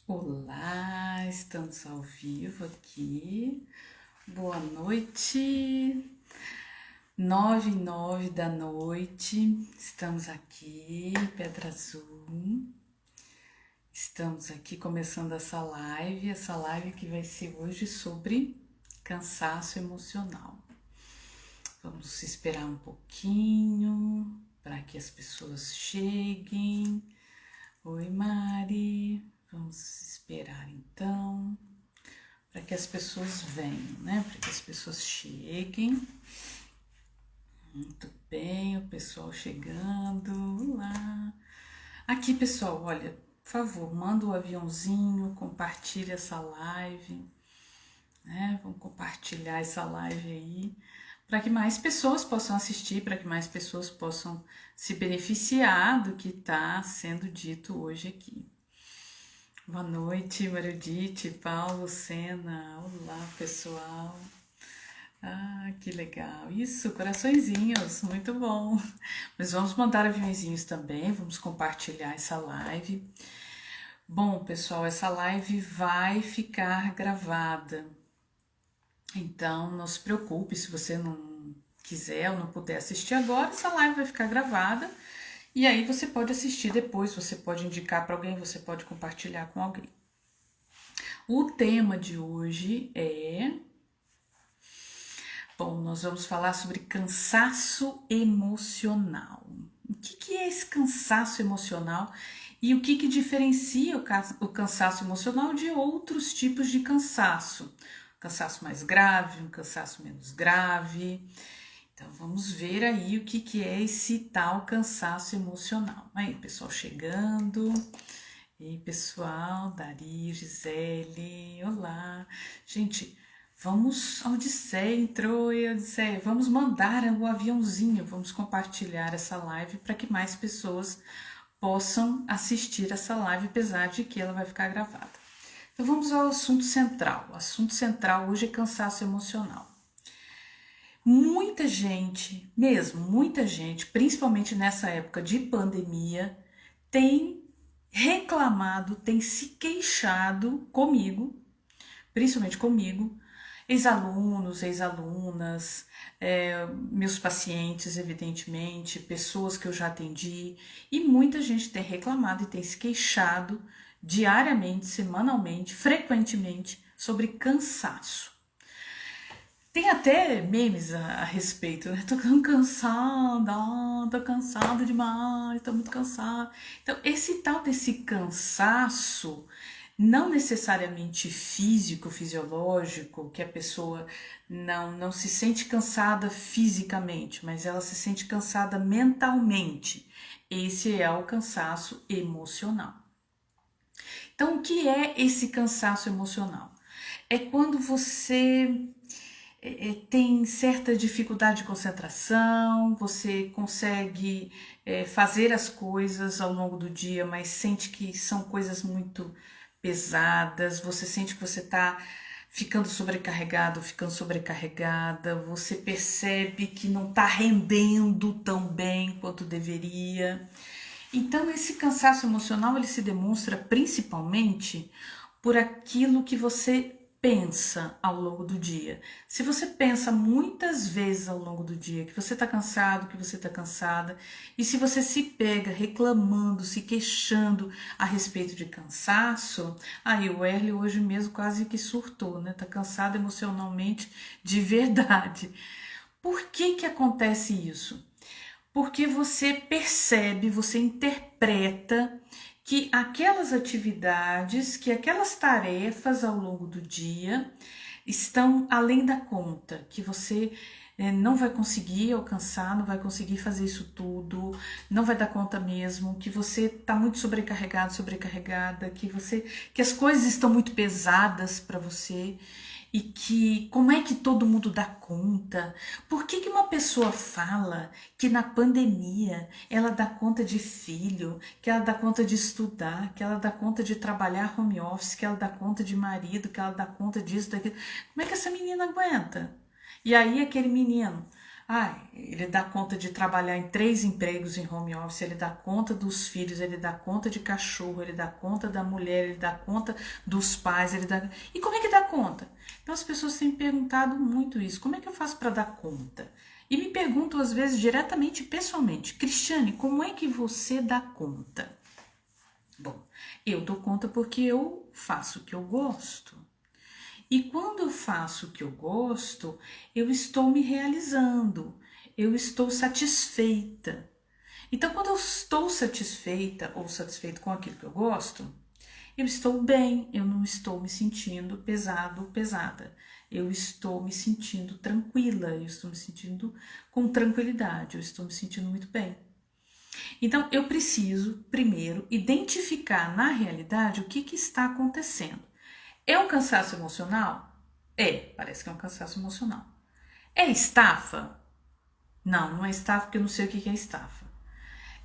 Olá, estamos ao vivo aqui. Boa noite. 9h09 da noite. Estamos aqui, Pedra Azul. Estamos aqui começando essa live que vai ser hoje sobre cansaço emocional. Vamos esperar um pouquinho para que as pessoas cheguem. Oi, Mari. Vamos esperar então para que as pessoas venham, né? Para que as pessoas cheguem. Muito bem, o pessoal chegando. Olá. Aqui, pessoal, olha, por favor, manda o aviãozinho, compartilha essa live, né? Vamos compartilhar essa live aí para que mais pessoas possam assistir, para que mais pessoas possam se beneficiar do que está sendo dito hoje aqui. Boa noite, Marudite, Paulo, Sena, olá pessoal, que legal, isso, coraçõezinhos, muito bom, mas vamos mandar aviãozinhos também, vamos compartilhar essa live. Bom pessoal, essa live vai ficar gravada, então não se preocupe se você não quiser ou não puder assistir agora, essa live vai ficar gravada. E aí você pode assistir depois, você pode indicar para alguém, você pode compartilhar com alguém. O tema de hoje é... Bom, nós vamos falar sobre cansaço emocional. O que é esse cansaço emocional e o que diferencia o cansaço emocional de outros tipos de cansaço? Cansaço mais grave, um cansaço menos grave... Então, vamos ver aí o que é esse tal cansaço emocional. Aí, pessoal chegando. E aí, pessoal, Dari, Gisele, olá. Gente, vamos, a Odisseia entrou e a Odisseia, vamos mandar o aviãozinho, vamos compartilhar essa live para que mais pessoas possam assistir essa live, apesar de que ela vai ficar gravada. Então, vamos ao assunto central. O assunto central hoje é cansaço emocional. Muita gente, principalmente nessa época de pandemia, tem reclamado, tem se queixado comigo, principalmente comigo, ex-alunos, ex-alunas, meus pacientes, evidentemente, pessoas que eu já atendi, e muita gente tem reclamado e tem se queixado diariamente, semanalmente, frequentemente sobre cansaço. Tem até memes a respeito, né? Tô cansada demais, tô muito cansada. Então, esse tal desse cansaço, não necessariamente físico, fisiológico, que a pessoa não se sente cansada fisicamente, mas ela se sente cansada mentalmente. Esse é o cansaço emocional. Então, o que é esse cansaço emocional? É quando você... tem certa dificuldade de concentração, você consegue fazer as coisas ao longo do dia, mas sente que são coisas muito pesadas, você sente que você está ficando sobrecarregado, ficando sobrecarregada, você percebe que não está rendendo tão bem quanto deveria. Então esse cansaço emocional ele se demonstra principalmente por aquilo que você pensa ao longo do dia. Se você pensa muitas vezes ao longo do dia que você está cansado, que você está cansada, e se você se pega reclamando, se queixando a respeito de cansaço, aí o Erle hoje mesmo quase que surtou, né? Tá cansado emocionalmente de verdade. Por que acontece isso? Porque você percebe, você interpreta que aquelas atividades, que aquelas tarefas ao longo do dia estão além da conta, que você não vai conseguir alcançar, não vai conseguir fazer isso tudo, não vai dar conta mesmo, que você está muito sobrecarregado, sobrecarregada, que as coisas estão muito pesadas para você. E que como é que todo mundo dá conta? Por que uma pessoa fala que na pandemia ela dá conta de filho, que ela dá conta de estudar, que ela dá conta de trabalhar home office, que ela dá conta de marido, que ela dá conta disso, daquilo? Como é que essa menina aguenta? E aí aquele menino, Ai, ele dá conta de trabalhar em 3 empregos em home office, ele dá conta dos filhos, ele dá conta de cachorro, ele dá conta da mulher, ele dá conta dos pais, ele dá... E como é que dá conta? Então as pessoas têm me perguntado muito isso, como é que eu faço para dar conta? E me perguntam às vezes diretamente, pessoalmente, Cristiane, como é que você dá conta? Bom, eu dou conta porque eu faço o que eu gosto. E quando eu faço o que eu gosto, eu estou me realizando, eu estou satisfeita. Então, quando eu estou satisfeita ou satisfeito com aquilo que eu gosto, eu estou bem, eu não estou me sentindo pesado ou pesada. Eu estou me sentindo tranquila, eu estou me sentindo com tranquilidade, eu estou me sentindo muito bem. Então, eu preciso, primeiro, identificar na realidade o que está acontecendo. É um cansaço emocional? Parece que é um cansaço emocional. É estafa? Não, não é estafa porque eu não sei o que é estafa.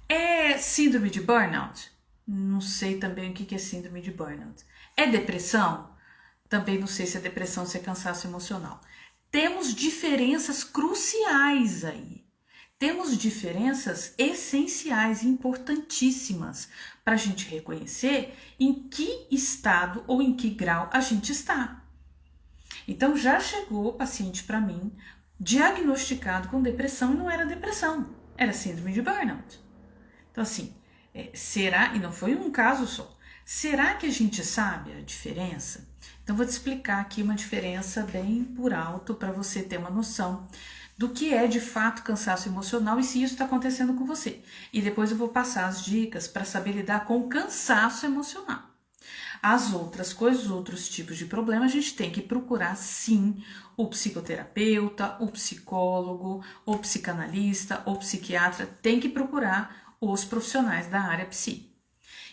É síndrome de burnout? Não sei também o que é síndrome de burnout. É depressão? Também não sei se é depressão ou se é cansaço emocional. Temos diferenças cruciais aí. Temos diferenças essenciais, importantíssimas, para a gente reconhecer em que estado ou em que grau a gente está. Então já chegou o paciente para mim diagnosticado com depressão e não era depressão, era síndrome de burnout. Então assim, será, e não foi um caso só, será que a gente sabe a diferença? Então vou te explicar aqui uma diferença bem por alto para você ter uma noção do que é de fato cansaço emocional e se isso está acontecendo com você. E depois eu vou passar as dicas para saber lidar com o cansaço emocional. As outras coisas, outros tipos de problema, a gente tem que procurar sim o psicoterapeuta, o psicólogo, o psicanalista, o psiquiatra, tem que procurar os profissionais da área psi.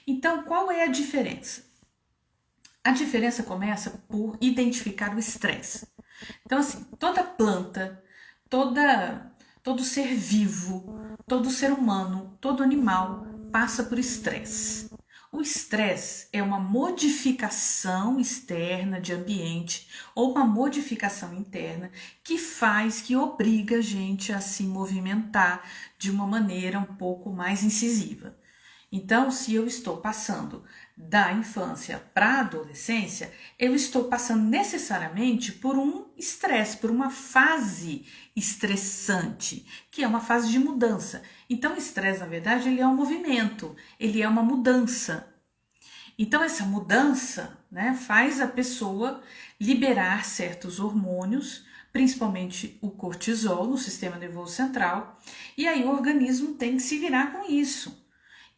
Então, qual é a diferença? A diferença começa por identificar o estresse. Então, assim, toda planta, todo ser vivo, todo ser humano, todo animal passa por estresse. O estresse é uma modificação externa de ambiente ou uma modificação interna que obriga a gente a se movimentar de uma maneira um pouco mais incisiva. Então, se eu estou passando da infância para a adolescência, eu estou passando necessariamente por um estresse, por uma fase estressante, que é uma fase de mudança. Então, o estresse, na verdade, ele é um movimento, ele é uma mudança. Então, essa mudança, né, faz a pessoa liberar certos hormônios, principalmente o cortisol no sistema nervoso central, e aí o organismo tem que se virar com isso.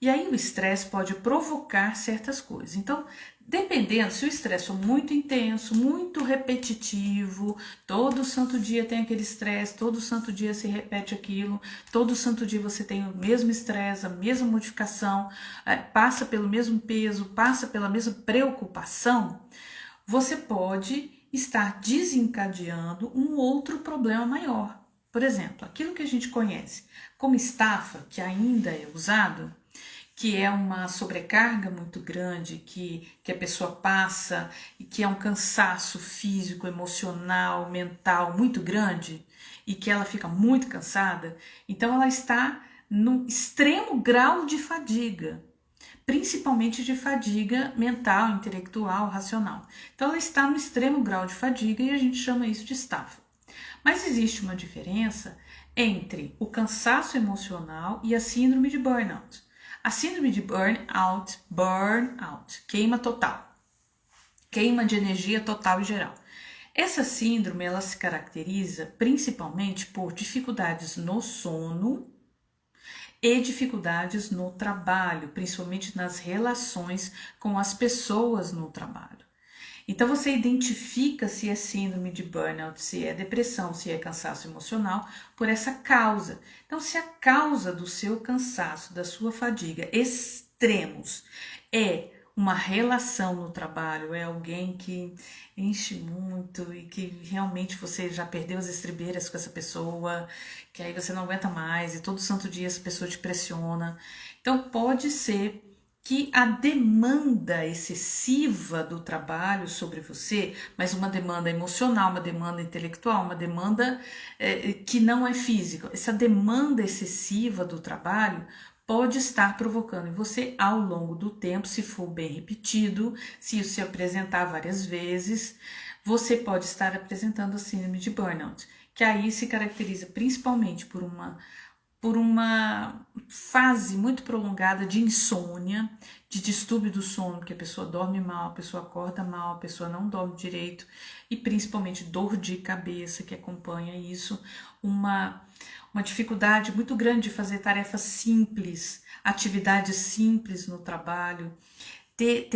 E aí o estresse pode provocar certas coisas. Então, dependendo, se o estresse for muito intenso, muito repetitivo, todo santo dia tem aquele estresse, todo santo dia se repete aquilo, todo santo dia você tem o mesmo estresse, a mesma modificação, passa pelo mesmo peso, passa pela mesma preocupação, você pode estar desencadeando um outro problema maior. Por exemplo, aquilo que a gente conhece como estafa, que ainda é usado, que é uma sobrecarga muito grande que a pessoa passa e que é um cansaço físico, emocional, mental muito grande e que ela fica muito cansada, então ela está no extremo grau de fadiga, principalmente de fadiga mental, intelectual, racional. Então ela está no extremo grau de fadiga e a gente chama isso de estafa. Mas existe uma diferença entre o cansaço emocional e a síndrome de burnout. A síndrome de burnout, queima total, queima de energia total e geral. Essa síndrome ela se caracteriza principalmente por dificuldades no sono e dificuldades no trabalho, principalmente nas relações com as pessoas no trabalho. Então você identifica se é síndrome de burnout, se é depressão, se é cansaço emocional, por essa causa. Então, se a causa do seu cansaço, da sua fadiga extremos é uma relação no trabalho, é alguém que enche muito e que realmente você já perdeu as estribeiras com essa pessoa, que aí você não aguenta mais e todo santo dia essa pessoa te pressiona. Então, pode ser que a demanda excessiva do trabalho sobre você, mas uma demanda emocional, uma demanda intelectual, uma demanda que não é física, essa demanda excessiva do trabalho pode estar provocando em você ao longo do tempo, se for bem repetido, se isso se apresentar várias vezes, você pode estar apresentando a síndrome de burnout, que aí se caracteriza principalmente por uma fase muito prolongada de insônia, de distúrbio do sono, porque a pessoa dorme mal, a pessoa acorda mal, a pessoa não dorme direito, e principalmente dor de cabeça que acompanha isso, uma dificuldade muito grande de fazer tarefas simples, atividades simples no trabalho, ter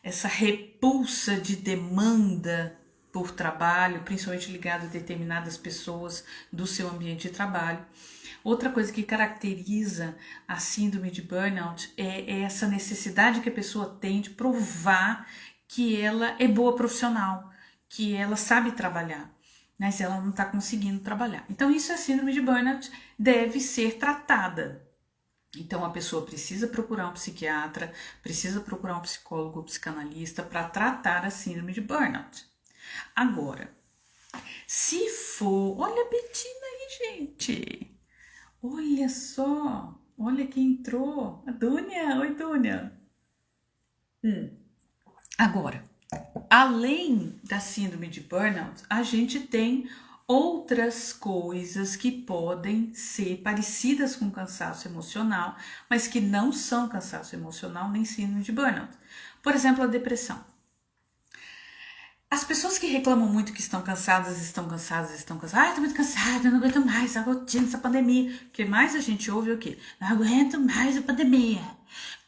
essa repulsa de demanda por trabalho, principalmente ligado a determinadas pessoas do seu ambiente de trabalho. Outra coisa que caracteriza a síndrome de burnout é essa necessidade que a pessoa tem de provar que ela é boa profissional, que ela sabe trabalhar, mas ela não está conseguindo trabalhar. Então isso é síndrome de burnout, deve ser tratada. Então a pessoa precisa procurar um psiquiatra, precisa procurar um psicólogo ou psicanalista para tratar a síndrome de burnout. Agora, se for... Olha a Betina aí, gente! Olha só! Olha quem entrou! A Dúnia! Oi, Dúnia! Agora, além da síndrome de burnout, a gente tem outras coisas que podem ser parecidas com cansaço emocional, mas que não são cansaço emocional nem síndrome de burnout. Por exemplo, a depressão. As pessoas que reclamam muito que estão cansadas. Ai, tô muito cansada, não aguento mais a rotina, essa pandemia. O que mais a gente ouve é o quê? Não aguento mais a pandemia.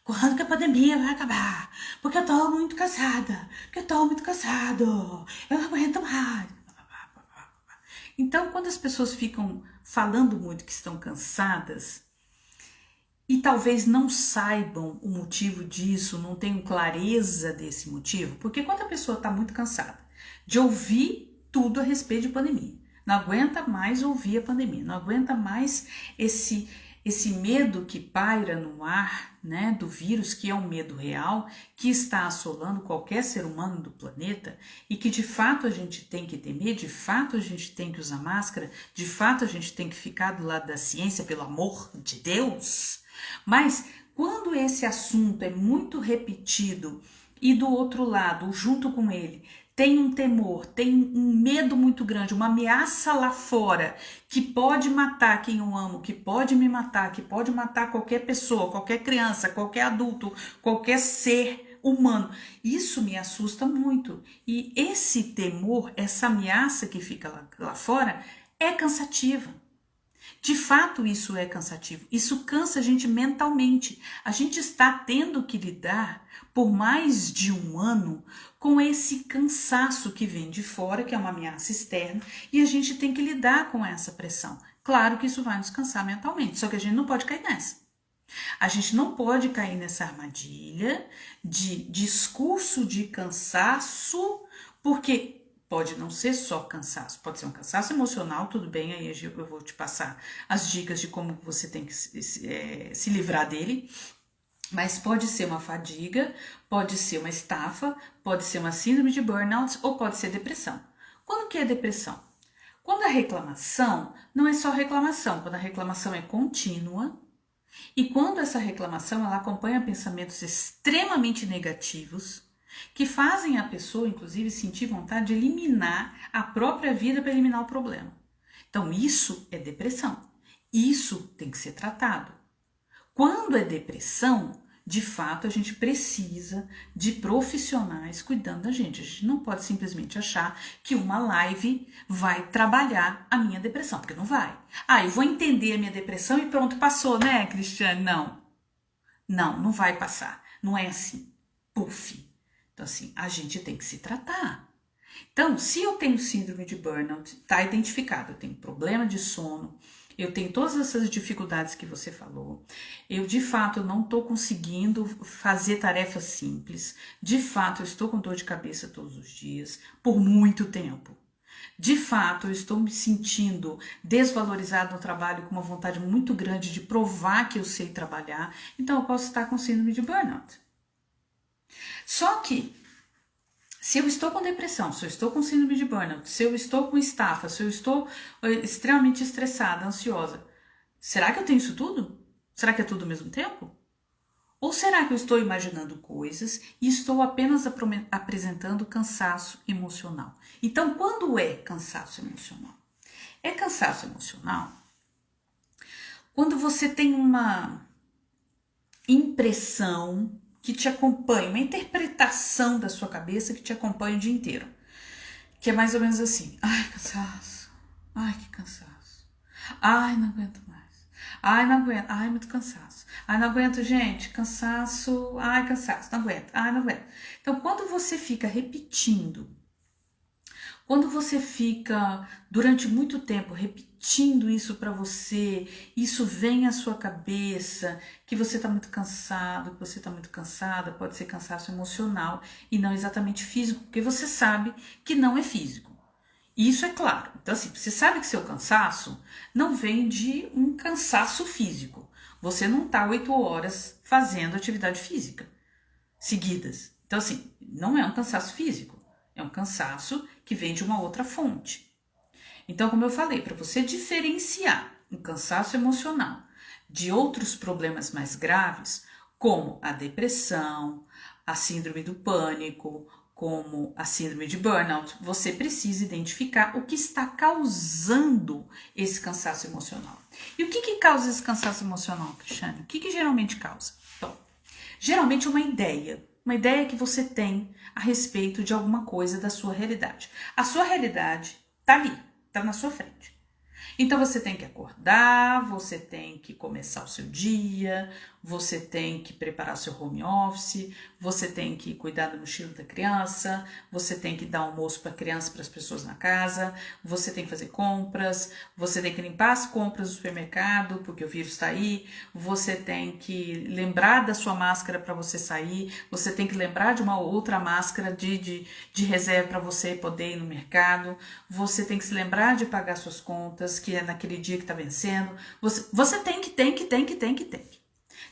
Quando que a pandemia vai acabar? Porque eu tô muito cansada. Porque eu tô muito cansado. Eu não aguento mais. Então, quando as pessoas ficam falando muito que estão cansadas e talvez não saibam o motivo disso, não tenham clareza desse motivo, porque quando a pessoa está muito cansada de ouvir tudo a respeito de pandemia, não aguenta mais ouvir a pandemia, não aguenta mais esse medo que paira no ar, né, do vírus, que é um medo real, que está assolando qualquer ser humano do planeta e que de fato a gente tem que temer, de fato a gente tem que usar máscara, de fato a gente tem que ficar do lado da ciência, pelo amor de Deus. Mas quando esse assunto é muito repetido e do outro lado, junto com ele, tem um temor, tem um medo muito grande, uma ameaça lá fora que pode matar quem eu amo, que pode me matar, que pode matar qualquer pessoa, qualquer criança, qualquer adulto, qualquer ser humano. Isso me assusta muito. E esse temor, essa ameaça que fica lá fora é cansativa. De fato, isso é cansativo. Isso cansa a gente mentalmente. A gente está tendo que lidar por mais de um ano com esse cansaço que vem de fora, que é uma ameaça externa, e a gente tem que lidar com essa pressão. Claro que isso vai nos cansar mentalmente, só que a gente não pode cair nessa. A gente não pode cair nessa armadilha de discurso de cansaço, porque pode não ser só cansaço, pode ser um cansaço emocional, tudo bem, aí eu vou te passar as dicas de como você tem que se livrar dele, mas pode ser uma fadiga, pode ser uma estafa, pode ser uma síndrome de burnout ou pode ser depressão. Quando que é depressão? Quando a reclamação não é só reclamação, quando a reclamação é contínua e quando essa reclamação ela acompanha pensamentos extremamente negativos, que fazem a pessoa, inclusive, sentir vontade de eliminar a própria vida para eliminar o problema. Então, isso é depressão. Isso tem que ser tratado. Quando é depressão, de fato, a gente precisa de profissionais cuidando da gente. A gente não pode simplesmente achar que uma live vai trabalhar a minha depressão, porque não vai. Eu vou entender a minha depressão e pronto, passou, né, Cristiane? Não vai passar. Não é assim. Puf. Então, assim, a gente tem que se tratar. Então, se eu tenho síndrome de burnout, tá identificado, eu tenho problema de sono, eu tenho todas essas dificuldades que você falou, eu de fato não estou conseguindo fazer tarefas simples, de fato eu estou com dor de cabeça todos os dias, por muito tempo. De fato, eu estou me sentindo desvalorizado no trabalho, com uma vontade muito grande de provar que eu sei trabalhar, então eu posso estar com síndrome de burnout. Só que, se eu estou com depressão, se eu estou com síndrome de burnout, se eu estou com estafa, se eu estou extremamente estressada, ansiosa, será que eu tenho isso tudo? Será que é tudo ao mesmo tempo? Ou será que eu estou imaginando coisas e estou apenas apresentando cansaço emocional? Então, quando é cansaço emocional? É cansaço emocional quando você tem uma impressão que te acompanha, uma interpretação da sua cabeça que te acompanha o dia inteiro. Que é mais ou menos assim: ai, cansaço. Ai, que cansaço. Ai, não aguento mais. Ai, não aguento. Ai, muito cansaço. Ai, não aguento, gente. Cansaço. Ai, cansaço. Não aguento. Ai, não aguento. Então, quando você fica repetindo, quando você fica durante muito tempo repetindo isso para você, isso vem à sua cabeça, que você está muito cansado, que você está muito cansada, pode ser cansaço emocional e não exatamente físico, porque você sabe que não é físico. E isso é claro. Então, assim, você sabe que seu cansaço não vem de um cansaço físico. Você não está 8 horas fazendo atividade física seguidas. Então, assim, não é um cansaço físico. É um cansaço que vem de uma outra fonte. Então, como eu falei, para você diferenciar um cansaço emocional de outros problemas mais graves, como a depressão, a síndrome do pânico, como a síndrome de burnout, você precisa identificar o que está causando esse cansaço emocional. E o que causa esse cansaço emocional, Cristiane? O que geralmente causa? Então, geralmente uma ideia que você tem a respeito de alguma coisa da sua realidade. A sua realidade está ali, está na sua frente. Então você tem que acordar, você tem que começar o seu dia, você tem que preparar o seu home office, você tem que cuidar do mochila da criança, você tem que dar almoço para a criança, para as pessoas na casa, você tem que fazer compras, você tem que limpar as compras do supermercado, porque o vírus está aí, você tem que lembrar da sua máscara para você sair, você tem que lembrar de uma outra máscara de reserva para você poder ir no mercado, você tem que se lembrar de pagar suas contas, que é naquele dia que está vencendo, você tem que.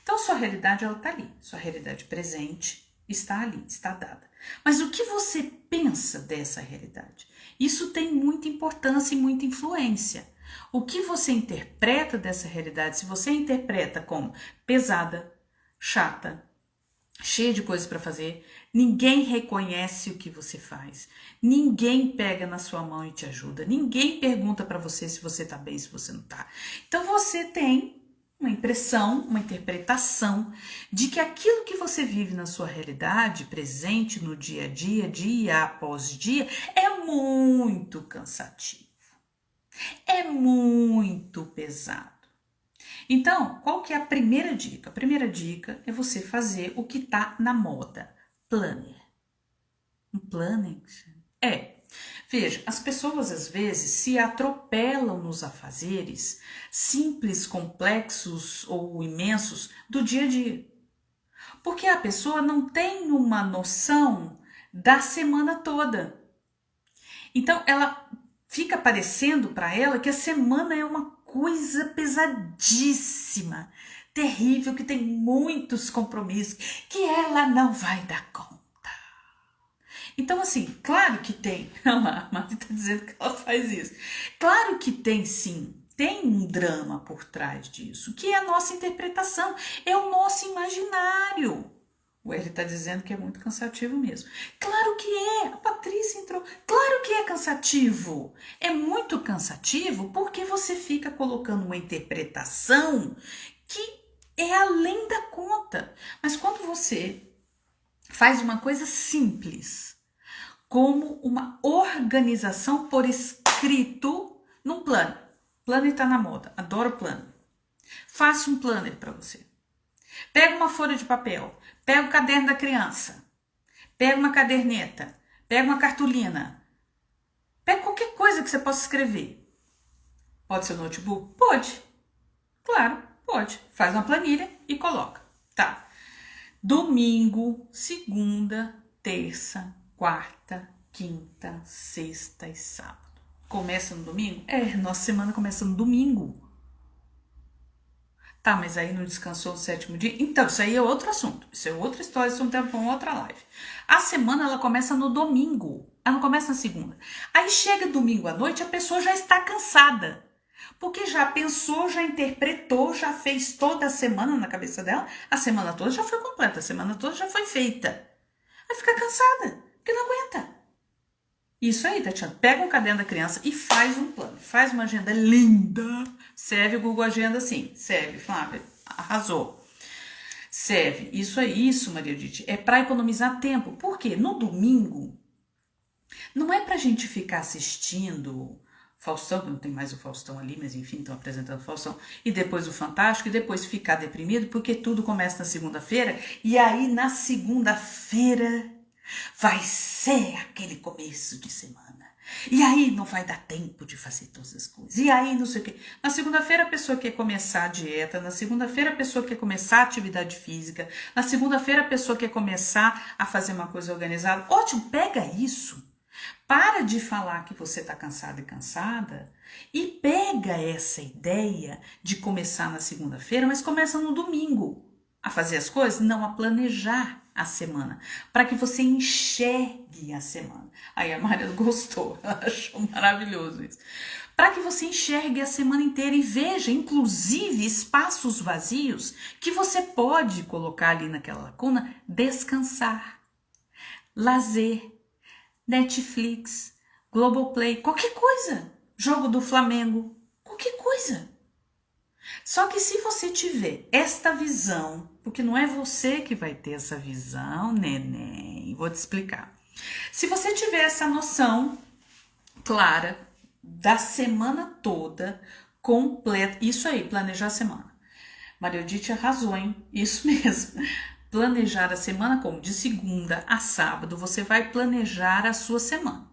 Então, sua realidade, ela está ali. Sua realidade presente está ali, está dada. Mas o que você pensa dessa realidade? Isso tem muita importância e muita influência. O que você interpreta dessa realidade, se você interpreta como pesada, chata, cheia de coisas para fazer, ninguém reconhece o que você faz, ninguém pega na sua mão e te ajuda, ninguém pergunta para você se você tá bem, se você não tá. Então você tem uma impressão, uma interpretação de que aquilo que você vive na sua realidade presente, no dia a dia, dia após dia, é muito cansativo, é muito pesado. Então, qual que é a primeira dica? A primeira dica é você fazer o que está na moda. Planner. Um planner? Veja, as pessoas às vezes se atropelam nos afazeres simples, complexos ou imensos do dia a dia. Porque a pessoa não tem uma noção da semana toda. Então, ela fica parecendo para ela que a semana é uma coisa pesadíssima, terrível, que tem muitos compromissos, que ela não vai dar conta. Então, assim, claro que tem. A Mari está dizendo que ela faz isso. Claro que tem, sim. Tem um drama por trás disso, que é a nossa interpretação, é o nosso imaginário. O L está dizendo que é muito cansativo mesmo. Claro que é, a Patrícia entrou. Claro que é cansativo. É muito cansativo porque você fica colocando uma interpretação que é além da conta. Mas quando você faz uma coisa simples, como uma organização por escrito num plano. Planner está na moda, adoro plano. Faça um planner para você. Pega uma folha de papel, pega o caderno da criança, pega uma caderneta, pega uma cartolina, pega qualquer coisa que você possa escrever. Pode ser um notebook? Pode. Claro, pode. Faz uma planilha e coloca. Tá. Domingo, segunda, terça, quarta, quinta, sexta e sábado. começa no domingo? Nossa semana começa no domingo. Tá, mas aí não descansou o sétimo dia? Então, isso aí é outro assunto. Isso é outra história, isso é um tempo com outra live. A semana, ela começa no domingo. Ela não começa na segunda. Aí chega domingo à noite, a pessoa já está cansada. Porque já pensou, já interpretou, já fez toda a semana na cabeça dela. A semana toda já foi completa, a semana toda já foi feita. Aí fica cansada, porque não aguenta. Isso aí, Tatiana. Pega um caderno da criança e faz um plano. Faz uma agenda linda. Serve o Google Agenda sim. Serve, Flávia. Arrasou. Serve. Isso aí, isso, Maria Dite, é para economizar tempo. Por quê? No domingo, não é pra gente ficar assistindo Faustão, que não tem mais o Faustão ali, mas enfim, estão apresentando o Faustão, e depois o Fantástico, e depois ficar deprimido, porque tudo começa na segunda-feira, e aí na segunda-feira vai ser aquele começo de semana. E aí não vai dar tempo de fazer todas as coisas. E aí não sei o quê. Na segunda-feira a pessoa quer começar a dieta. Na segunda-feira a pessoa quer começar a atividade física. Na segunda-feira a pessoa quer começar a fazer uma coisa organizada. Ótimo, pega isso. Para de falar que você está cansado e cansada e pega essa ideia de começar na segunda-feira, mas começa no domingo a fazer as coisas, não a planejar a semana, para que você enxergue a semana. Aí a Maria gostou, ela achou maravilhoso isso. Para que você enxergue a semana inteira e veja, inclusive, espaços vazios que você pode colocar ali naquela lacuna, descansar, lazer, Netflix, Globoplay, qualquer coisa, jogo do Flamengo, qualquer coisa. Só que se você tiver esta visão, porque não é você que vai ter essa visão, neném, vou te explicar. Se você tiver essa noção clara da semana toda, completa, isso aí, planejar a semana. Maria Odite arrasou, hein? Isso mesmo. Planejar a semana como? De segunda a sábado, você vai planejar a sua semana.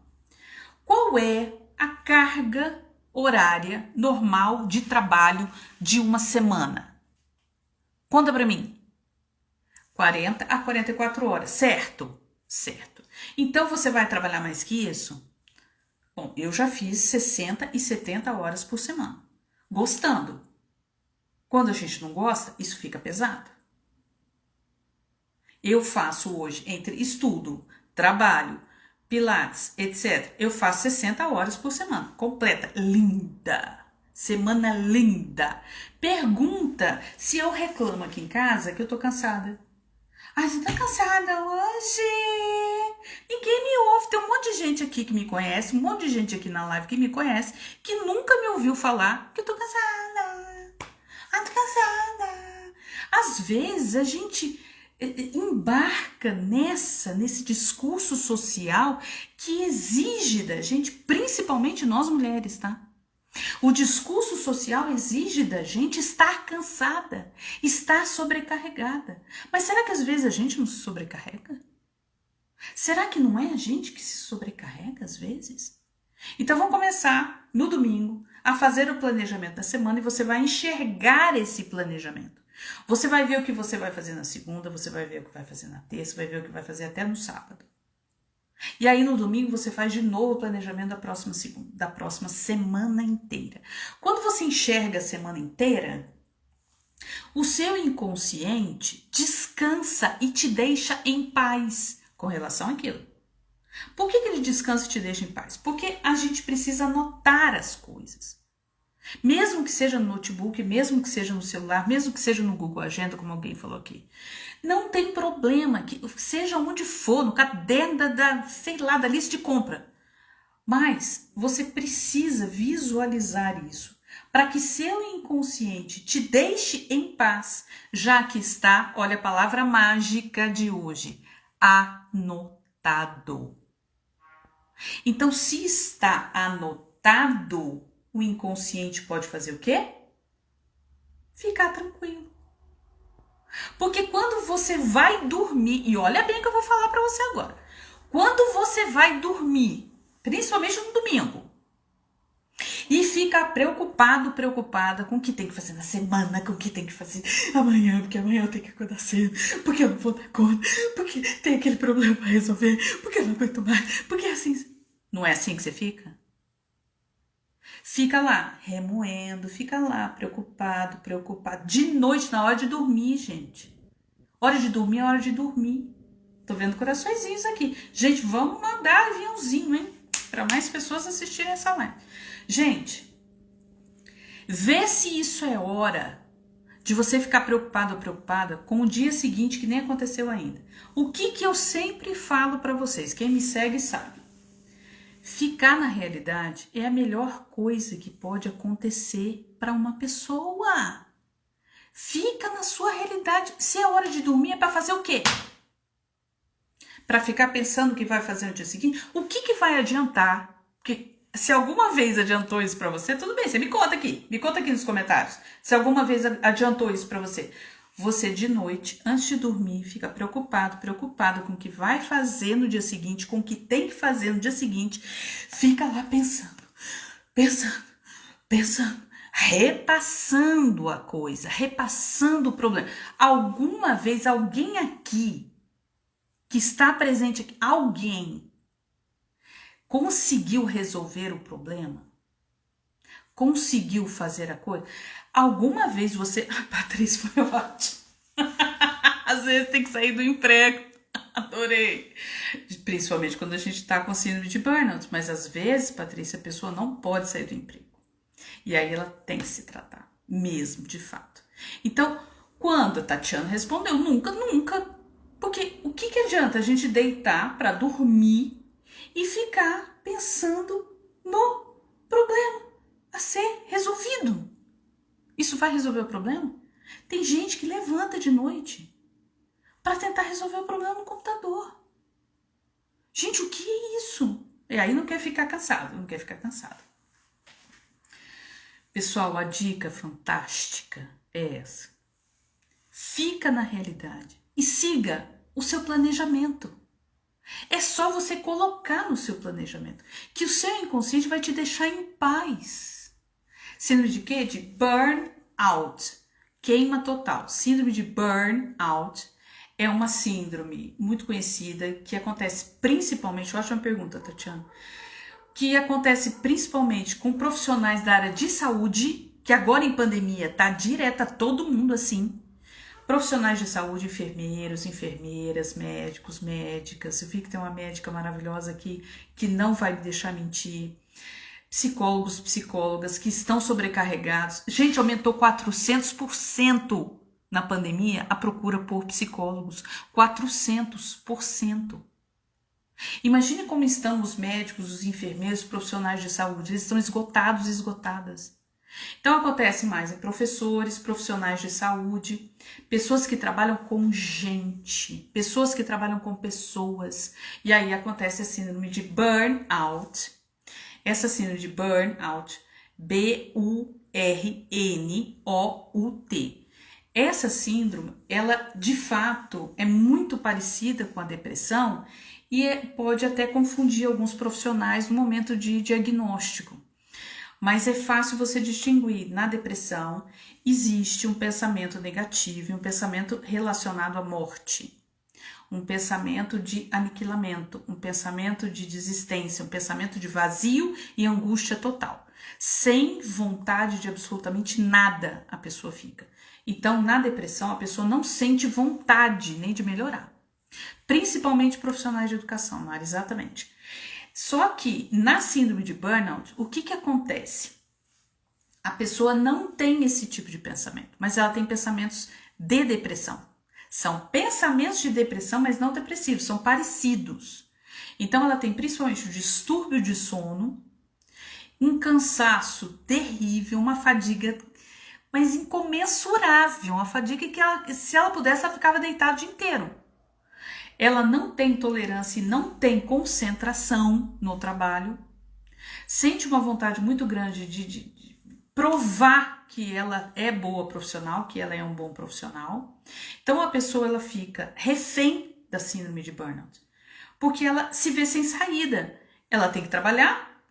Qual é a carga horária normal de trabalho de uma semana? Conta pra mim. 40 a 44 horas, certo? Certo. Então você vai trabalhar mais que isso? Bom, eu já fiz 60 e 70 horas por semana. Gostando. Quando a gente não gosta, isso fica pesado. Eu faço hoje, entre estudo, trabalho, pilates, etc. Eu faço 60 horas por semana. Completa. Linda. Semana linda. Pergunta se eu reclamo aqui em casa que eu tô cansada. Ai, você tá cansada hoje? Ninguém me ouve. Tem um monte de gente aqui que me conhece, um monte de gente aqui na live que me conhece, que nunca me ouviu falar que eu tô cansada. Ai, tô cansada. Às vezes a gente embarca nesse discurso social que exige da gente, principalmente nós mulheres, tá? O discurso social exige da gente estar cansada, estar sobrecarregada. Mas será que às vezes a gente não se sobrecarrega? Será que não é a gente que se sobrecarrega às vezes? Então vamos começar no domingo a fazer o planejamento da semana e você vai enxergar esse planejamento. Você vai ver o que você vai fazer na segunda, você vai ver o que vai fazer na terça, vai ver o que vai fazer até no sábado. E aí no domingo você faz de novo o planejamento da próxima semana inteira. Quando você enxerga a semana inteira, o seu inconsciente descansa e te deixa em paz com relação àquilo. Por que ele descansa e te deixa em paz? Porque a gente precisa anotar as coisas. Mesmo que seja no notebook, mesmo que seja no celular, mesmo que seja no Google Agenda, como alguém falou aqui. Não tem problema, que seja onde for, no caderno da lista de compra. Mas você precisa visualizar isso para que seu inconsciente te deixe em paz, já que está, olha a palavra mágica de hoje, anotado. Então, se está anotado, o inconsciente pode fazer o quê? Ficar tranquilo. Porque quando você vai dormir, e olha bem o que eu vou falar para você agora. Quando você vai dormir, principalmente no domingo, e fica preocupada com o que tem que fazer na semana, com o que tem que fazer amanhã, porque amanhã eu tenho que acordar cedo, porque eu não vou dar conta, porque tem aquele problema para resolver, porque eu não aguento mais, porque é assim. Não é assim que você fica? Fica lá remoendo, fica lá preocupado. De noite, na hora de dormir, gente. Hora de dormir é hora de dormir. Tô vendo coraçõezinhos aqui. Gente, vamos mandar aviãozinho, hein? Para mais pessoas assistirem essa live. Gente, vê se isso é hora de você ficar preocupado ou preocupada com o dia seguinte que nem aconteceu ainda. O que eu sempre falo para vocês, quem me segue sabe. Ficar na realidade é a melhor coisa que pode acontecer para uma pessoa. Fica na sua realidade. Se é hora de dormir, é para fazer o quê? Para ficar pensando o que vai fazer no dia seguinte? O que vai adiantar? Porque se alguma vez adiantou isso para você, tudo bem, você me conta aqui nos comentários. Se alguma vez adiantou isso para você. Você de noite, antes de dormir, fica preocupado com o que vai fazer no dia seguinte, com o que tem que fazer no dia seguinte. Fica lá pensando, repassando a coisa, repassando o problema. Alguma vez alguém aqui que está presente aqui, alguém conseguiu resolver o problema? Conseguiu fazer a coisa? Alguma vez você... Patrícia, foi ótimo. Às vezes tem que sair do emprego. Adorei. Principalmente quando a gente está com síndrome de burnout. Mas às vezes, Patrícia, a pessoa não pode sair do emprego. E aí ela tem que se tratar. Mesmo, de fato. Então, quando a Tatiana respondeu, nunca. Porque o que adianta a gente deitar para dormir e ficar pensando no problema a ser resolvido? Isso vai resolver o problema? Tem gente que levanta de noite para tentar resolver o problema no computador. Gente, o que é isso? E aí não quer ficar cansado, Pessoal, a dica fantástica é essa. Fica na realidade e siga o seu planejamento. É só você colocar no seu planejamento que o seu inconsciente vai te deixar em paz. Síndrome de quê? De burnout. Queima total. Síndrome de burnout é uma síndrome muito conhecida que acontece principalmente, ótima pergunta, Tatiana, que acontece principalmente com profissionais da área de saúde, que agora em pandemia tá direta todo mundo assim. Profissionais de saúde, enfermeiros, enfermeiras, médicos, médicas. Eu vi que tem uma médica maravilhosa aqui que não vai me deixar mentir. Psicólogos, psicólogas que estão sobrecarregados. Gente, aumentou 400% na pandemia a procura por psicólogos. 400%. Imagine como estão os médicos, os enfermeiros, os profissionais de saúde. Eles estão esgotados e esgotadas. Então acontece mais em professores, profissionais de saúde, pessoas que trabalham com gente, pessoas que trabalham com pessoas. E aí acontece a síndrome de burnout. Essa síndrome de burnout, B-U-R-N-O-U-T. Essa síndrome, ela de fato é muito parecida com a depressão e pode até confundir alguns profissionais no momento de diagnóstico. Mas é fácil você distinguir. Na depressão existe um pensamento negativo, um pensamento relacionado à morte, um pensamento de aniquilamento, um pensamento de desistência, um pensamento de vazio e angústia total. Sem vontade de absolutamente nada a pessoa fica. Então, na depressão, a pessoa não sente vontade nem de melhorar. Principalmente profissionais de educação, Mari, exatamente. Só que na síndrome de burnout, o que acontece? A pessoa não tem esse tipo de pensamento, mas ela tem pensamentos de depressão. São pensamentos de depressão, mas não depressivos, são parecidos. Então ela tem principalmente o distúrbio de sono, um cansaço terrível, uma fadiga, mas incomensurável, uma fadiga que se ela pudesse, ela ficava deitada o dia inteiro. Ela não tem tolerância e não tem concentração no trabalho, sente uma vontade muito grande de provar que ela é boa profissional, que ela é um bom profissional. Então a pessoa ela fica refém da síndrome de burnout, porque ela se vê sem saída. Ela tem que trabalhar,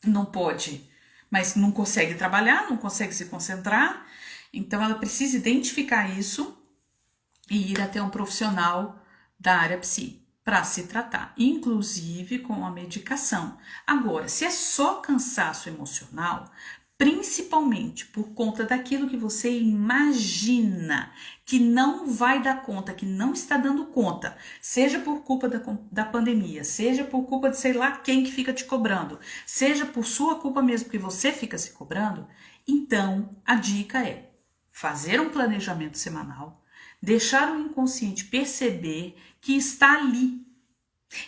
não pode, mas não consegue trabalhar, não consegue se concentrar. Então ela precisa identificar isso e ir até um profissional da área psi. para se tratar, inclusive com a medicação. Agora, se é só cansaço emocional, principalmente por conta daquilo que você imagina que não vai dar conta, que não está dando conta, seja por culpa da pandemia, seja por culpa de sei lá quem que fica te cobrando, seja por sua culpa mesmo que você fica se cobrando, então a dica é fazer um planejamento semanal, deixar o inconsciente perceber que está ali.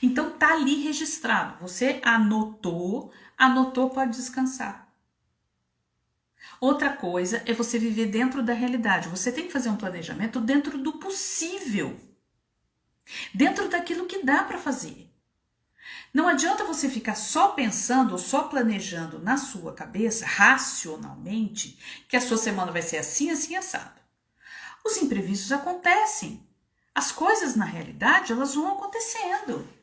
Então está ali registrado, você anotou, pode descansar. Outra coisa é você viver dentro da realidade. Você tem que fazer um planejamento dentro do possível. Dentro daquilo que dá para fazer. Não adianta você ficar só pensando ou só planejando na sua cabeça, racionalmente, que a sua semana vai ser assim, assim, assado. Os imprevistos acontecem. As coisas, na realidade, elas vão acontecendo.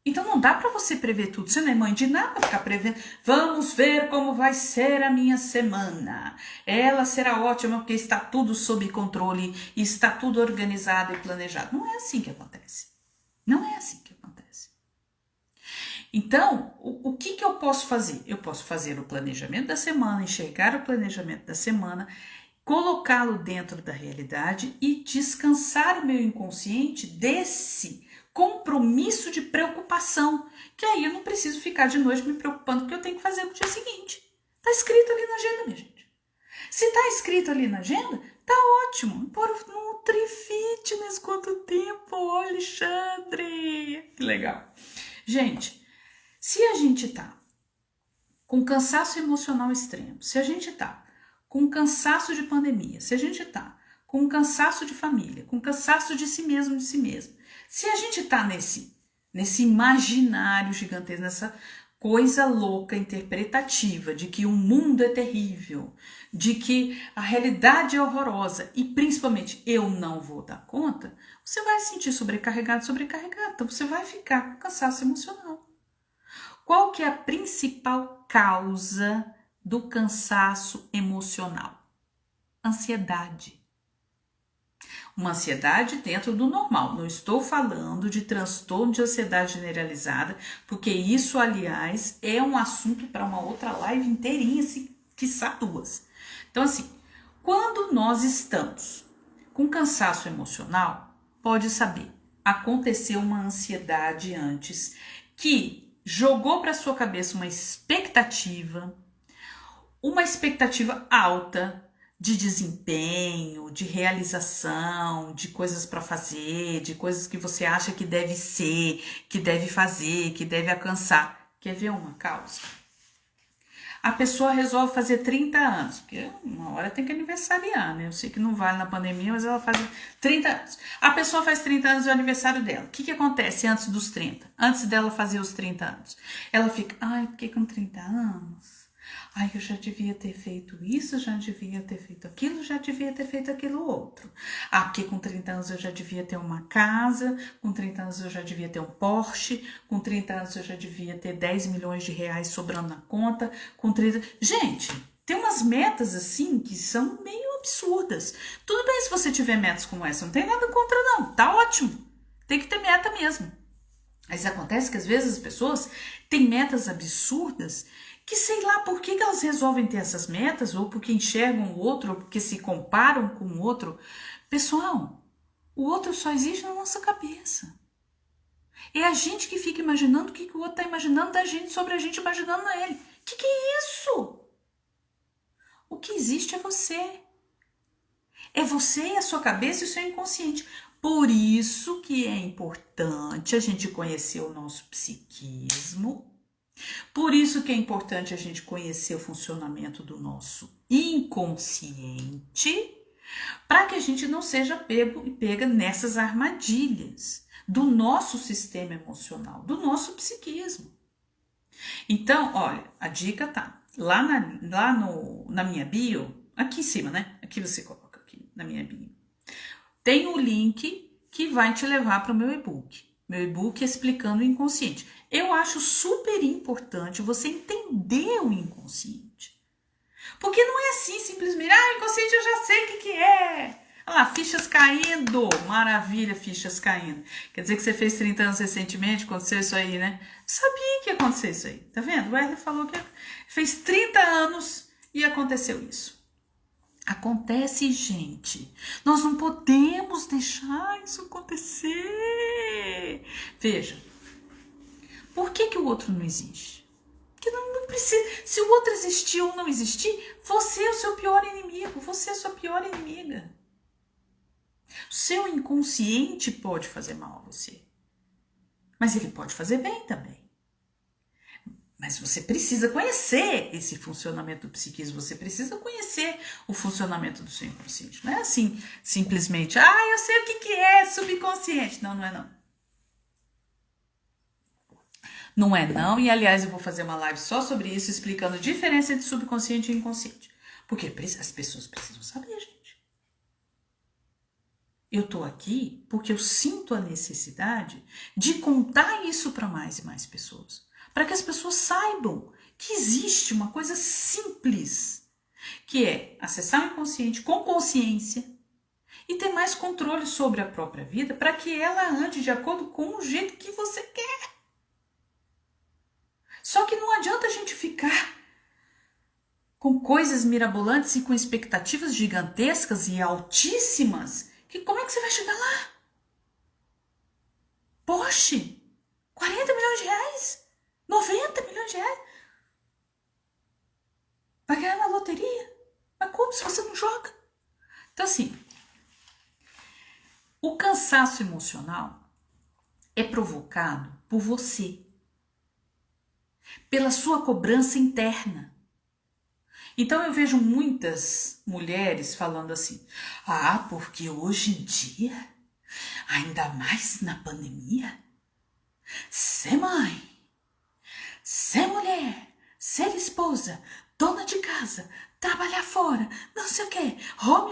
Então não dá para você prever tudo. Você não é mãe de nada para ficar prevendo. Vamos ver como vai ser a minha semana. Ela será ótima porque está tudo sob controle, está tudo organizado e planejado. Não é assim que acontece. Não é assim que acontece. Então, o que eu posso fazer? Eu posso fazer o planejamento da semana, enxergar o planejamento da semana, colocá-lo dentro da realidade e descansar o meu inconsciente desse compromisso de preocupação, que aí eu não preciso ficar de noite me preocupando porque eu tenho que fazer no dia seguinte. Tá escrito ali na agenda, minha gente. Se tá escrito ali na agenda, tá ótimo. Bora no Nutri-Fitness, quanto tempo, Alexandre! Que legal. Gente, se a gente tá com cansaço emocional extremo, se a gente tá com cansaço de pandemia, se a gente tá com cansaço de família, com cansaço de si mesmo, se a gente tá nesse imaginário gigantesco, nessa coisa louca, interpretativa, de que o mundo é terrível, de que a realidade é horrorosa e principalmente eu não vou dar conta, você vai se sentir sobrecarregado, então você vai ficar com cansaço emocional. Qual que é a principal causa do cansaço emocional? Ansiedade. Uma ansiedade dentro do normal. Não estou falando de transtorno de ansiedade generalizada, porque isso, aliás, é um assunto para uma outra live inteirinha, quiçá duas. Então, assim, quando nós estamos com cansaço emocional, pode saber, aconteceu uma ansiedade antes que jogou para sua cabeça uma expectativa alta de desempenho, de realização, de coisas para fazer, de coisas que você acha que deve ser, que deve fazer, que deve alcançar. Quer ver uma causa? A pessoa resolve fazer 30 anos, porque uma hora tem que aniversariar, né? Eu sei que não vale na pandemia, mas ela faz 30 anos. A pessoa faz 30 anos do aniversário dela. O que acontece antes dos 30? Antes dela fazer os 30 anos? Ela fica, porque com 30 anos... eu já devia ter feito isso, já devia ter feito aquilo, já devia ter feito aquilo outro. Porque com 30 anos eu já devia ter uma casa, com 30 anos eu já devia ter um Porsche, com 30 anos eu já devia ter 10 milhões de reais sobrando na conta, com 30... Gente, tem umas metas assim que são meio absurdas. Tudo bem se você tiver metas como essa, não tem nada contra não, tá ótimo. Tem que ter meta mesmo. Mas acontece que às vezes as pessoas têm metas absurdas que sei lá por que elas resolvem ter essas metas, ou porque enxergam o outro, ou porque se comparam com o outro. Pessoal, o outro só existe na nossa cabeça. É a gente que fica imaginando o que o outro está imaginando da gente sobre a gente imaginando ele. Que é isso? O que existe é você. É você e a sua cabeça e o seu inconsciente. Por isso que é importante a gente conhecer o nosso psiquismo. Por isso que é importante a gente conhecer o funcionamento do nosso inconsciente, para que a gente não seja pega nessas armadilhas do nosso sistema emocional, do nosso psiquismo. Então, olha, a dica tá lá na minha bio, aqui em cima, né? Aqui você coloca aqui na minha bio. Tem o link que vai te levar para o meu e-book. Meu e-book explicando o inconsciente. Eu acho super importante você entender o inconsciente. Porque não é assim simplesmente, o inconsciente eu já sei o que é. Olha lá, fichas caindo. Maravilha, fichas caindo. Quer dizer que você fez 30 anos recentemente, aconteceu isso aí, né? Sabia que ia acontecer isso aí. Tá vendo? O Wesley falou que fez 30 anos e aconteceu isso. Acontece, gente. Nós não podemos deixar isso acontecer. Veja, por que o outro não existe? Porque não precisa. Se o outro existir ou não existir, você é o seu pior inimigo. Você é a sua pior inimiga. O seu inconsciente pode fazer mal a você. Mas ele pode fazer bem também. Mas você precisa conhecer esse funcionamento do psiquismo. Você precisa conhecer o funcionamento do seu inconsciente. Não é assim, simplesmente, eu sei o que é subconsciente. Não, não é não. Não é não, e aliás eu vou fazer uma live só sobre isso, explicando a diferença entre subconsciente e inconsciente. Porque as pessoas precisam saber, gente. Eu tô aqui porque eu sinto a necessidade de contar isso para mais e mais pessoas. Para que as pessoas saibam que existe uma coisa simples, que é acessar o inconsciente com consciência e ter mais controle sobre a própria vida para que ela ande de acordo com o jeito que você quer. Só que não adianta a gente ficar com coisas mirabolantes e com expectativas gigantescas e altíssimas, que como é que você vai chegar lá? Poxa, 40 milhões de reais? 90 milhões de reais? Vai ganhar na loteria? Mas como se você não joga? Então assim, o cansaço emocional é provocado por você, pela sua cobrança interna. Então eu vejo muitas mulheres falando assim, porque hoje em dia, ainda mais na pandemia, ser mãe, ser mulher, ser esposa, dona de casa, trabalhar fora, não sei o que, eu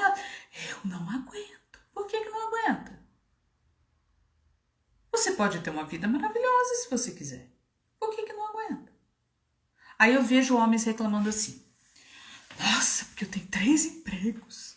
não aguento. Por que não aguenta? Você pode ter uma vida maravilhosa se você quiser. Por que não aguenta? Aí eu vejo homens reclamando assim, nossa, porque eu tenho 3 empregos.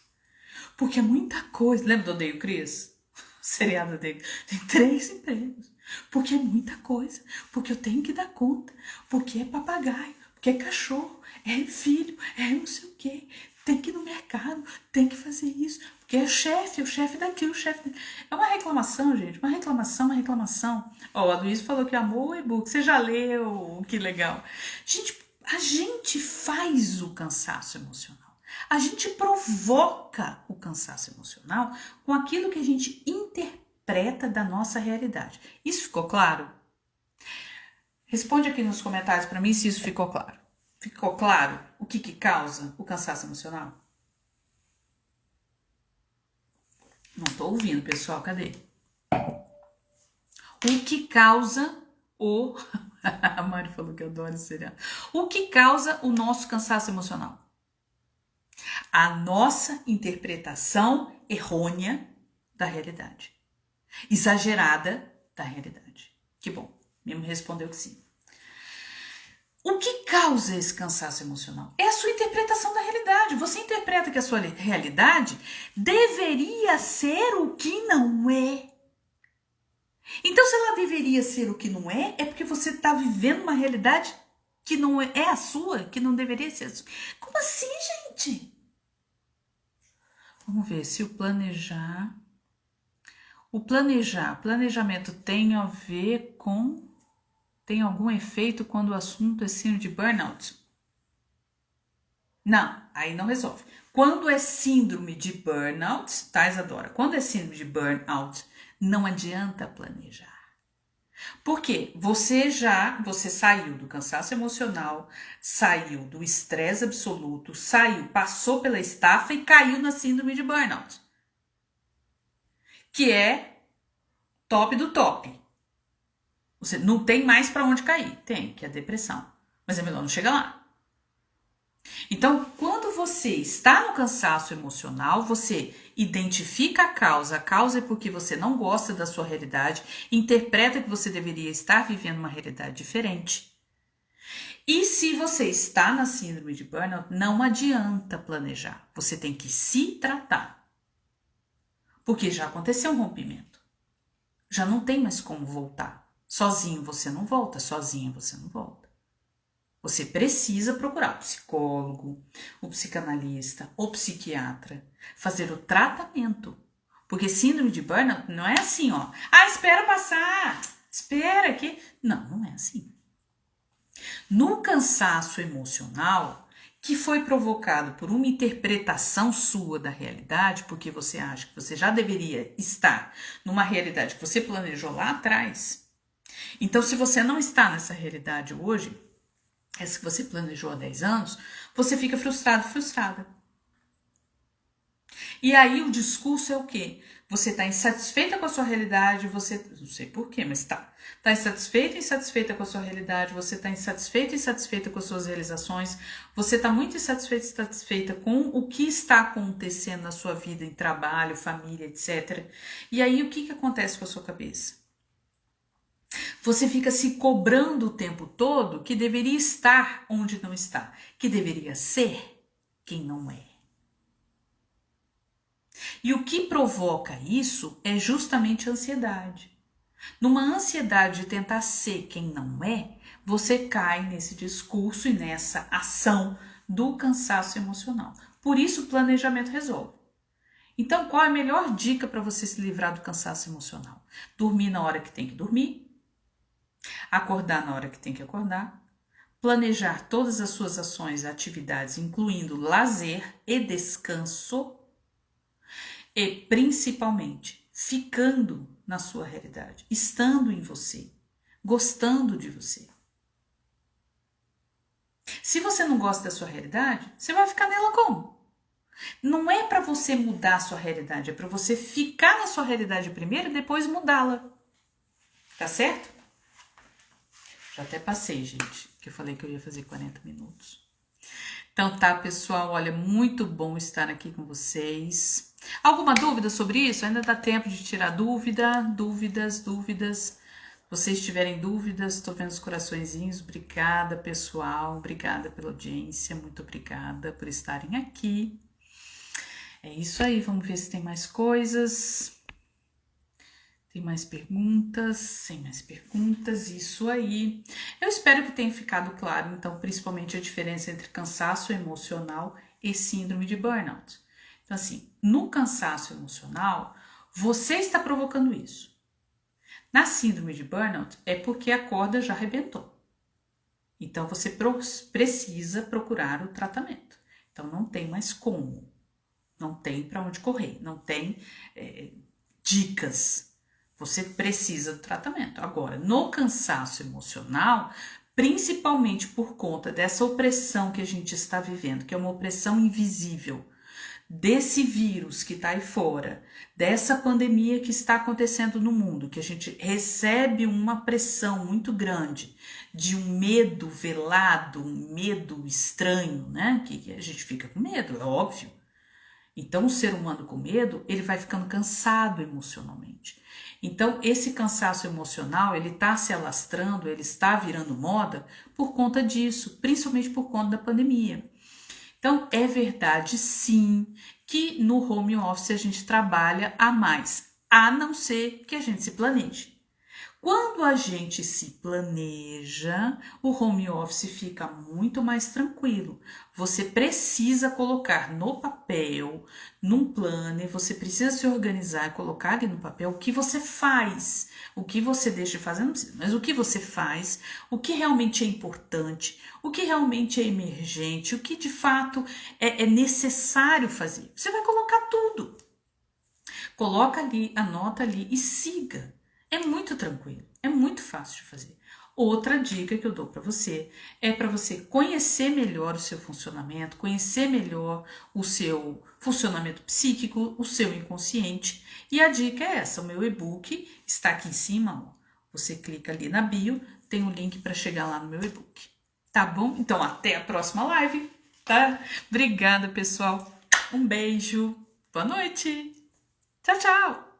Porque é muita coisa. Lembra do Odeio Cris? O seriado dele. Tem 3 empregos. Porque é muita coisa. Porque eu tenho que dar conta. Porque é papagaio. Porque é cachorro. É filho. É não sei o quê. Tem que ir no mercado. Tem que fazer isso. Porque é o chefe daqui, o chefe daqui. É uma reclamação, gente. Uma reclamação. Ó, a Luísa falou que amou o e-book. Você já leu? Que legal. Gente, a gente faz o cansaço emocional. A gente provoca o cansaço emocional com aquilo que a gente interpreta da nossa realidade. Isso ficou claro? Responde aqui nos comentários para mim se isso ficou claro. Ficou claro o que causa o cansaço emocional? Não tô ouvindo, pessoal. Cadê? O que causa o... A Mari falou que adora esse seriado. O que causa o nosso cansaço emocional? A nossa interpretação errônea da realidade. Exagerada da realidade. Que bom, me respondeu que sim. O que causa esse cansaço emocional? É a sua interpretação da realidade. Você interpreta que a sua realidade deveria ser o que não é. Então, se ela deveria ser o que não é, é porque você está vivendo uma realidade que não é a sua, que não deveria ser a sua. Como assim, gente? Vamos ver se o planejamento tem a ver com... Tem algum efeito quando o assunto é síndrome de burnout? Não, aí não resolve. Quando é síndrome de burnout, tá, Isadora? Quando é síndrome de burnout, não adianta planejar. Por quê? Você saiu do cansaço emocional, saiu do estresse absoluto, passou pela estafa e caiu na síndrome de burnout. Que é top do top. Você não tem mais para onde cair. Tem, que é a depressão. Mas é melhor não chegar lá. Então, quando você está no cansaço emocional, você identifica a causa. A causa é porque você não gosta da sua realidade, interpreta que você deveria estar vivendo uma realidade diferente. E se você está na síndrome de burnout, não adianta planejar. Você tem que se tratar. Porque já aconteceu um rompimento. Já não tem mais como voltar. Sozinho você não volta, sozinha você não volta. Você precisa procurar o psicólogo, o psicanalista, o psiquiatra, fazer o tratamento. Porque síndrome de burnout não é assim, ó. Ah, espera passar, espera que... Não, não é assim. No cansaço emocional, que foi provocado por uma interpretação sua da realidade, porque você acha que você já deveria estar numa realidade que você planejou lá atrás. Então, se você não está nessa realidade hoje, essa que você planejou há 10 anos, você fica frustrado, frustrada. E aí o discurso é o quê? Você está insatisfeita com a sua realidade, você... Não sei porquê, mas tá. Está insatisfeita e insatisfeita com a sua realidade, você está insatisfeita e insatisfeita com as suas realizações, você está muito insatisfeita e insatisfeita com o que está acontecendo na sua vida, em trabalho, família, etc. E aí o que acontece com a sua cabeça? Você fica se cobrando o tempo todo que deveria estar onde não está, que deveria ser quem não é. E o que provoca isso é justamente a ansiedade. Numa ansiedade de tentar ser quem não é, você cai nesse discurso e nessa ação do cansaço emocional. Por isso o planejamento resolve. Então, qual é a melhor dica para você se livrar do cansaço emocional? Dormir na hora que tem que dormir, acordar na hora que tem que acordar, planejar todas as suas ações e atividades, incluindo lazer e descanso, e principalmente ficando na sua realidade, estando em você, gostando de você. Se você não gosta da sua realidade, você vai ficar nela como? Não é para você mudar a sua realidade, é para você ficar na sua realidade primeiro e depois mudá-la. Tá certo? Já até passei, gente, que eu falei que eu ia fazer 40 minutos. Então tá, pessoal, olha, muito bom estar aqui com vocês. Alguma dúvida sobre isso? Ainda dá tempo de tirar dúvidas. Se vocês tiverem dúvidas, estou vendo os coraçõezinhos. Obrigada, pessoal. Obrigada pela audiência. Muito obrigada por estarem aqui. É isso aí, vamos ver se tem mais coisas. Tem mais perguntas? Sem mais perguntas, isso aí. Eu espero que tenha ficado claro, então, principalmente a diferença entre cansaço emocional e síndrome de burnout. Então, assim, no cansaço emocional, você está provocando isso. Na síndrome de burnout, é porque a corda já arrebentou. Então, você precisa procurar o tratamento. Então, não tem mais como. Não tem para onde correr. Não tem dicas. Você precisa do tratamento. Agora, no cansaço emocional, principalmente por conta dessa opressão que a gente está vivendo, que é uma opressão invisível, desse vírus que está aí fora, dessa pandemia que está acontecendo no mundo, que a gente recebe uma pressão muito grande de um medo velado, um medo estranho, né? Que a gente fica com medo, é óbvio. Então, o ser humano com medo, ele vai ficando cansado emocionalmente. Então, esse cansaço emocional, ele está se alastrando, ele está virando moda por conta disso, principalmente por conta da pandemia. Então, é verdade, sim, que no home office a gente trabalha a mais, a não ser que a gente se planeje. Quando a gente se planeja, o home office fica muito mais tranquilo. Você precisa colocar no papel, num planner, você precisa se organizar e colocar ali no papel o que você faz. O que você deixa de fazer, não precisa, mas o que você faz, o que realmente é importante, o que realmente é emergente, o que de fato é necessário fazer. Você vai colocar tudo. Coloca ali, anota ali e siga. É muito tranquilo, é muito fácil de fazer. Outra dica que eu dou para você é para você conhecer melhor o seu funcionamento, conhecer melhor o seu funcionamento psíquico, o seu inconsciente. E a dica é essa, o meu e-book está aqui em cima, ó. Você clica ali na bio, tem um link para chegar lá no meu e-book. Tá bom? Então até a próxima live, tá? Obrigada, pessoal. Um beijo. Boa noite. Tchau, tchau.